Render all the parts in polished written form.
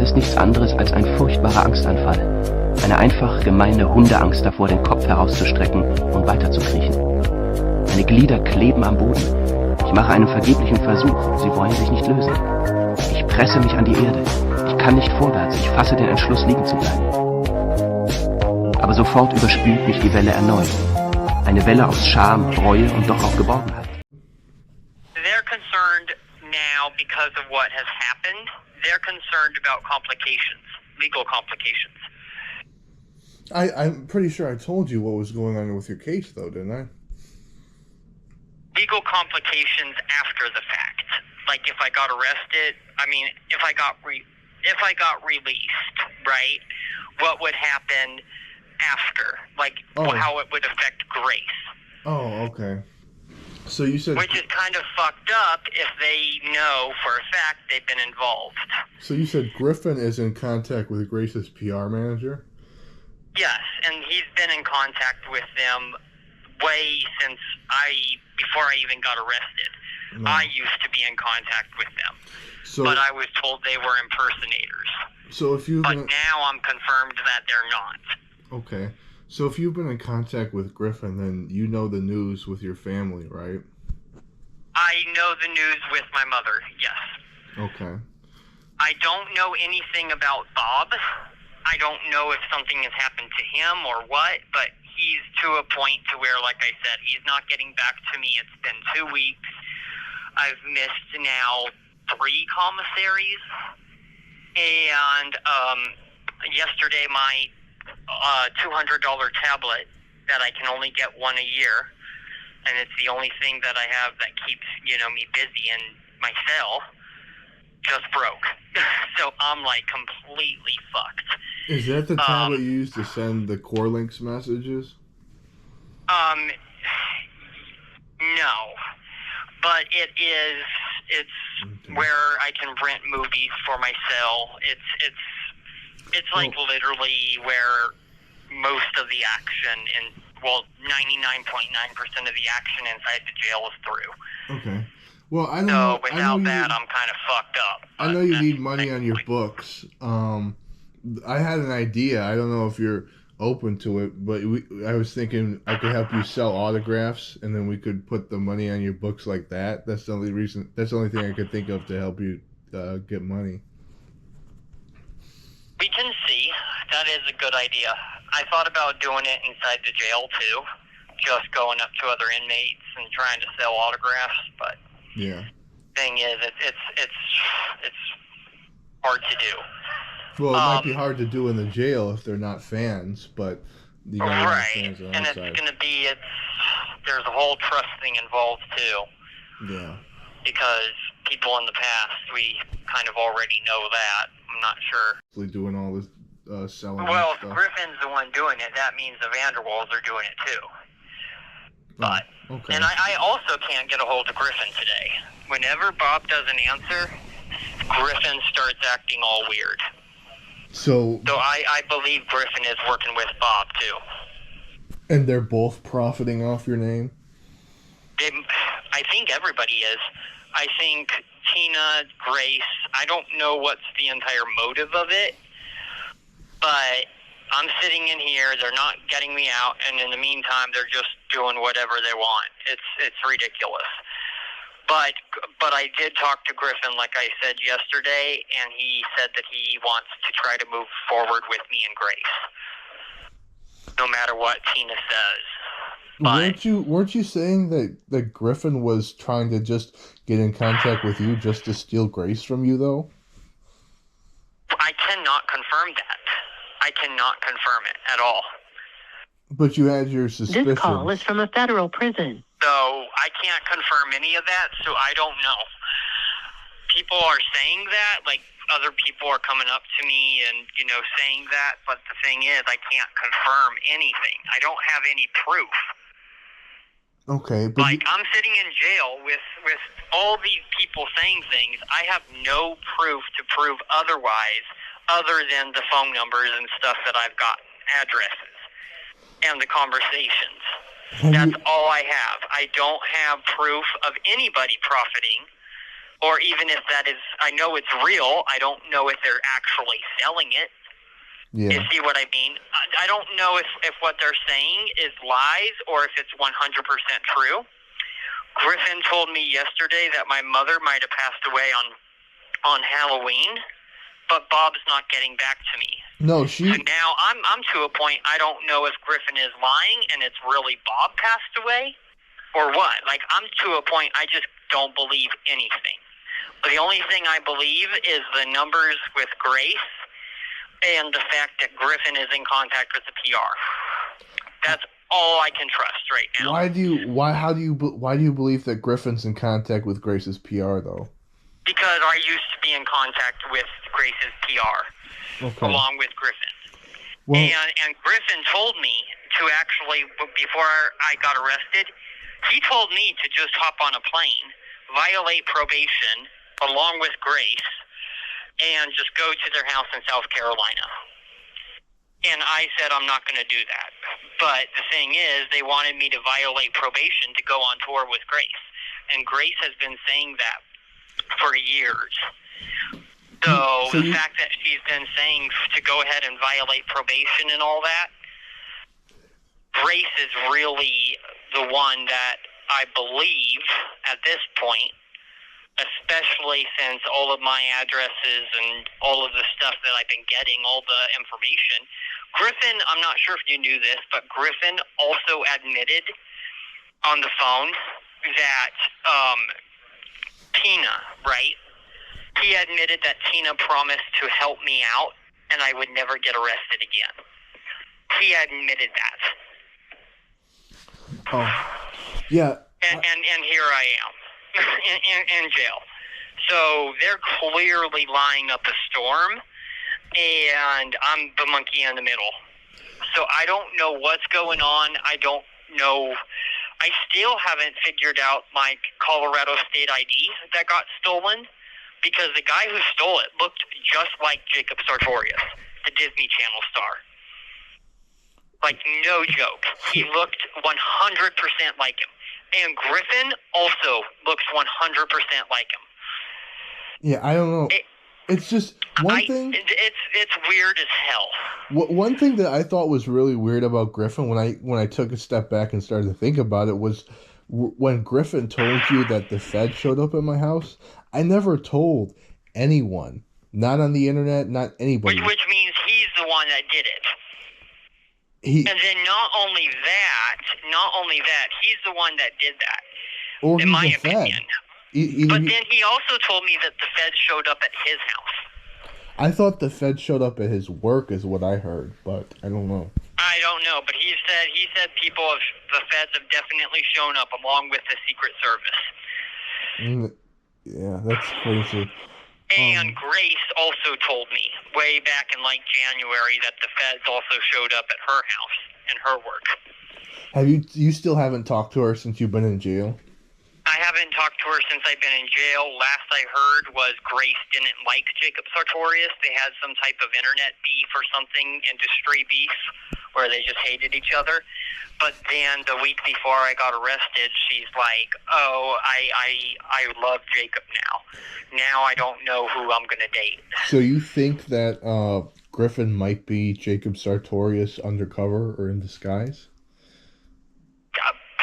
ist nichts anderes als ein furchtbarer Angstanfall. Eine einfach gemeine Hundeangst davor, den Kopf herauszustrecken und weiterzukriechen. Meine Glieder kleben am Boden. Ich mache einen vergeblichen Versuch. Sie wollen sich nicht lösen. Ich presse mich an die Erde. Ich kann nicht vorwärts. Ich fasse den Entschluss, liegen zu bleiben. Aber sofort überspült mich die Welle erneut. Eine Welle aus Scham, Reue und doch auch Geborgenheit. They're concerned now because of what has happened. They're concerned about complications, legal complications. I'm pretty sure I told you what was going on with your case, though, didn't I? Legal complications after the fact. Like if I got arrested, if I got released, right? What would happen after? Like how it would affect Grace. Oh, okay. So you said... Which is kind of fucked up if they know for a fact they've been involved. So you said Griffin is in contact with Grace's PR manager? Yes, and he's been in contact with them way since before I even got arrested. No. I used to be in contact with them. But I was told they were impersonators. But now I'm confirmed that they're not. Okay. So if you've been in contact with Griffin, then you know the news with your family, right? I know the news with my mother, yes. Okay. I don't know anything about Bob. I don't know if something has happened to him or what, but he's to a point to where, like I said, he's not getting back to me. It's been 2 weeks. I've missed now 3 commissaries. And yesterday my $200 tablet that I can only get one a year, and it's the only thing that I have that keeps, me busy in my cell, just broke. So I'm like completely fucked. Is that the tablet you use to send the Core Links messages? No. But it's okay. Where I can rent movies for my cell. It's like literally where most of the action 99.9% of the action inside the jail is through. Okay. Well, I don't so know. Without that, I'm kind of fucked up. I know you need money on your books. I had an idea. I don't know if you're open to it, but I was thinking I could help you sell autographs, and then we could put the money on your books like that. That's the only reason. That's the only thing I could think of to help you get money. We can see. That is a good idea. I thought about doing it inside the jail too, just going up to other inmates and trying to sell autographs. But yeah, thing is, it's hard to do. Well, it might be hard to do in the jail if they're not fans, but you gotta have fans on and the it's side. going to be there's a whole trust thing involved too. Yeah. Because people in the past, we kind of already know that. I'm not sure. Doing all this selling. Well, if stuff. Griffin's the one doing it, that means the Vanderwalls are doing it too. But okay. And I also can't get a hold of Griffin today. Whenever Bob doesn't answer, Griffin starts acting all weird. So I believe Griffin is working with Bob too. And they're both profiting off your name? I think everybody is. I think Tina, Grace, I don't know what's the entire motive of it, but I'm sitting in here, they're not getting me out, and in the meantime, they're just doing whatever they want. It's ridiculous. But I did talk to Griffin, like I said yesterday, and he said that he wants to try to move forward with me and Grace, no matter what Tina says. But weren't you saying that Griffin was trying to just get in contact with you just to steal Grace from you, though? I cannot confirm that. I cannot confirm it at all. But you had your suspicions. This call is from a federal prison. So I can't confirm any of that, so I don't know. People are saying that, like other people are coming up to me and, saying that, but the thing is, I can't confirm anything. I don't have any proof. Okay, but I'm sitting in jail with all these people saying things. I have no proof to prove otherwise, other than the phone numbers and stuff that I've gotten, addresses, and the conversations. That's all I have. I don't have proof of anybody profiting Or even if that is, I know it's real, I don't know if they're actually selling it. Yeah. You see what I mean? I don't know if what they're saying is lies or if it's 100% true. Griffin told me yesterday that my mother might have passed away on Halloween, but Bob's not getting back to me. No, So now I'm to a point I don't know if Griffin is lying and it's really Bob passed away or what. Like, I'm to a point I just don't believe anything. The only thing I believe is the numbers with Grace and the fact that Griffin is in contact with the PR. That's all I can trust right now. Why do you believe that Griffin's in contact with Grace's PR though? Because I used to be in contact with Grace's PR, along with Griffin. Well, And Griffin told me to actually, before I got arrested, he told me to just hop on a plane, violate probation, along with Grace, and just go to their house in South Carolina. And I said, I'm not going to do that. But the thing is, they wanted me to violate probation to go on tour with Grace. And Grace has been saying that for years. So the fact that she's been saying to go ahead and violate probation and all that, Grace is really the one that I believe at this point, especially since all of my addresses and all of the stuff that I've been getting, all the information. Griffin, I'm not sure if you knew this, but Griffin also admitted on the phone that Tina, right? He admitted that Tina promised to help me out and I would never get arrested again. He admitted that. Oh, yeah. And here I am. in jail. So they're clearly lining up a storm, and I'm the monkey in the middle. So I don't know what's going on. I don't know. I still haven't figured out my Colorado state ID that got stolen, because the guy who stole it looked just like Jacob Sartorious, the Disney Channel star. Like, no joke. He looked 100% like him. And Griffin also looks 100% like him. Yeah, I don't know. It's just one thing. It's weird as hell. One thing that I thought was really weird about Griffin when I took a step back and started to think about it was when Griffin told you that the Fed showed up at my house. I never told anyone, not on the internet, not anybody. Which means he's the one that did it. And then not only that, he's the one that did that. Or in my he's the opinion. Fed. But then he also told me that the Fed showed up at his house. I thought the Fed showed up at his work is what I heard, but I don't know. I don't know, but he said the Feds have definitely shown up along with the Secret Service. Yeah, that's crazy. And Grace also told me way back in like January that the Feds also showed up at her house and her work. Have you still haven't talked to her since you've been in jail? I haven't talked to her since I've been in jail. Last I heard was Grace didn't like Jacob Sartorious. They had some type of internet beef or something, industry beef, where they just hated each other. But then the week before I got arrested, she's like, "Oh, I love Jacob now. Now I don't know who I'm going to date." So you think that Griffin might be Jacob Sartorius undercover or in disguise?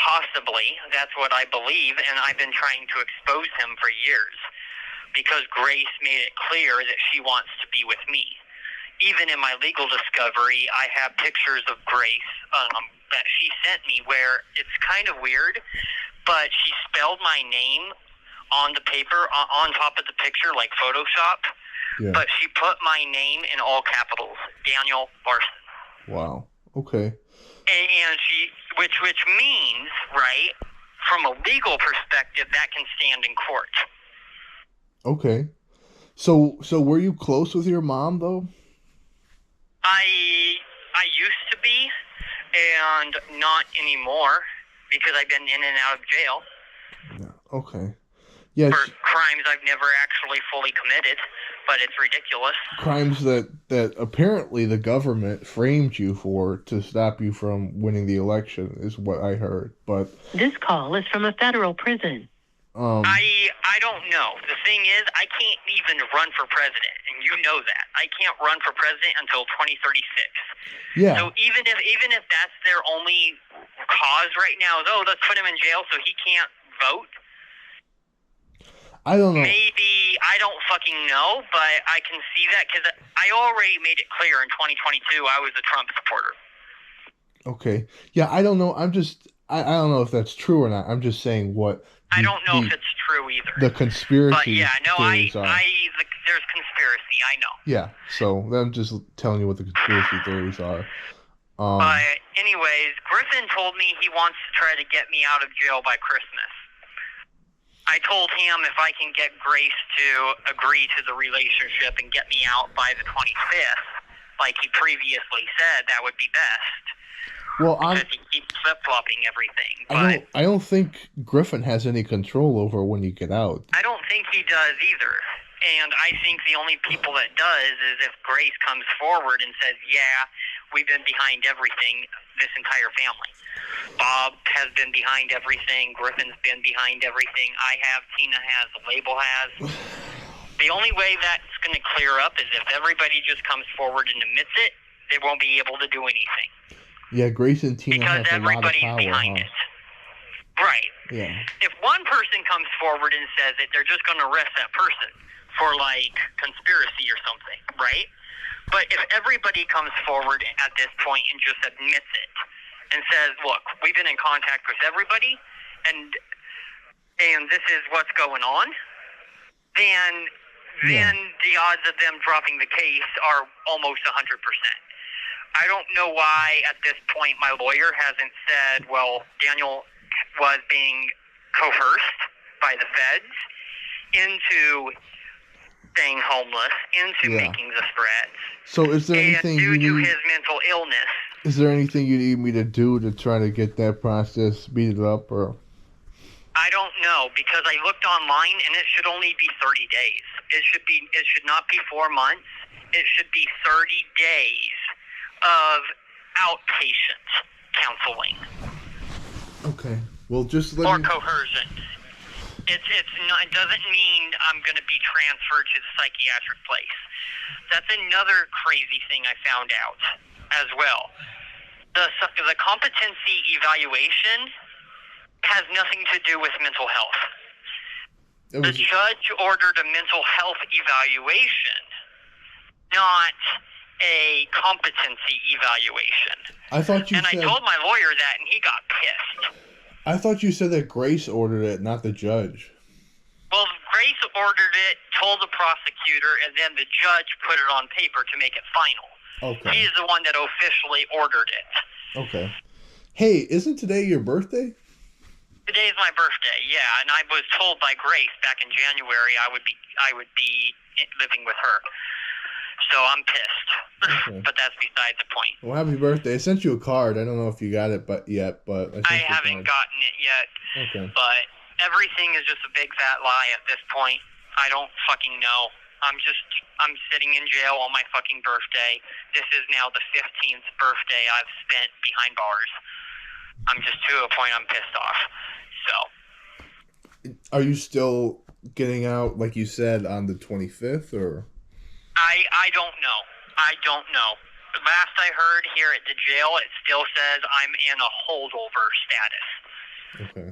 Possibly. That's what I believe, and I've been trying to expose him for years because Grace made it clear that she wants to be with me. Even in my legal discovery, I have pictures of Grace that she sent me where it's kind of weird, but she spelled my name on the paper, on top of the picture, like Photoshop, but she put my name in all capitals, Daniel Larson. Wow. Okay. And which means, right, from a legal perspective, that can stand in court. Okay. So were you close with your mom, though? I used to be, and not anymore, because I've been in and out of jail. Yeah. Okay. Yeah. For crimes I've never actually fully committed, but it's ridiculous. Crimes that apparently the government framed you for to stop you from winning the election is what I heard. But This call is from a federal prison. I don't know. The thing is, I can't even run for president, and you know that. I can't run for president until 2036. Yeah. So even if that's their only cause right now, though, let's put him in jail so he can't vote. I don't know. Maybe, I don't fucking know, but I can see that because I already made it clear in 2022 I was a Trump supporter. Okay. Yeah, I don't know. I don't know if that's true or not. I'm just saying what. I don't know if it's true either. The conspiracy But yeah, no, theories are. there's conspiracy, I know. Yeah, so I'm just telling you what the conspiracy theories are. But anyways, Griffin told me he wants to try to get me out of jail by Christmas. I told him if I can get Grace to agree to the relationship and get me out by the 25th, like he previously said, that would be best. Well, because he keeps flip-flopping everything. But I don't think Griffin has any control over when you get out. I don't think he does either. And I think the only people that does is if Grace comes forward and says, yeah, we've been behind everything, this entire family. Bob has been behind everything. Griffin's been behind everything. I have, Tina has, the label has. The only way that's going to clear up is if everybody just comes forward and admits it, they won't be able to do anything. Yeah, Grace and Tina because have a lot of everybody's power, behind it. Right. Yeah. If one person comes forward and says it, they're just going to arrest that person for, like, conspiracy or something, right? But if everybody comes forward at this point and just admits it and says, look, we've been in contact with everybody and this is what's going on, then the odds of them dropping the case are almost 100%. I don't know why at this point my lawyer hasn't said, well, Daniel was being coerced by the feds into staying homeless, into making the threats. So is there anything due to his mental illness. Is there anything you need me to do to try to get that process speeded up? Or I don't know, because I looked online and it should only be 30 days. It should not be 4 months. It should be 30 days of outpatient counseling. Okay. Well, just let or me... coercion. It's not. It doesn't mean I'm going to be transferred to the psychiatric place. That's another crazy thing I found out as well. The competency evaluation has nothing to do with mental health. The judge ordered a mental health evaluation, not a competency evaluation. I thought you said... I told my lawyer that, and he got pissed. I thought you said that Grace ordered it, not the judge. Well, Grace ordered it, told the prosecutor, and then the judge put it on paper to make it final. Okay. He's the one that officially ordered it. Okay. Hey, isn't today your birthday? Today's my birthday, yeah, and I was told by Grace back in January I would be living with her. So I'm pissed. Okay. But that's besides the point. Well, happy birthday. I sent you a card. I don't know if you got it yet, but I haven't gotten it yet. Okay. But everything is just a big fat lie at this point. I don't fucking know. I'm sitting in jail on my fucking birthday. This is now the 15th birthday I've spent behind bars. I'm just to a point I'm pissed off. So. Are you still getting out, like you said, on the 25th, or? I don't know. I don't know. The last I heard here at the jail, it still says I'm in a holdover status. Okay.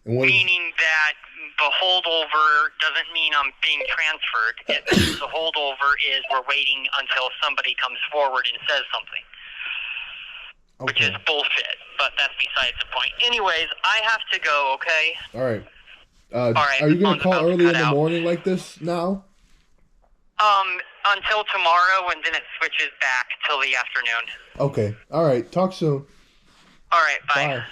Meaning that the holdover doesn't mean I'm being transferred. It means the holdover is we're waiting until somebody comes forward and says something. Okay. Which is bullshit, but that's besides the point. Anyways, I have to go, okay? All right. All right. Are you going to call early in the morning like this now? Until tomorrow, and then it switches back till the afternoon. Okay. All right. Talk soon. All right. Bye. Bye.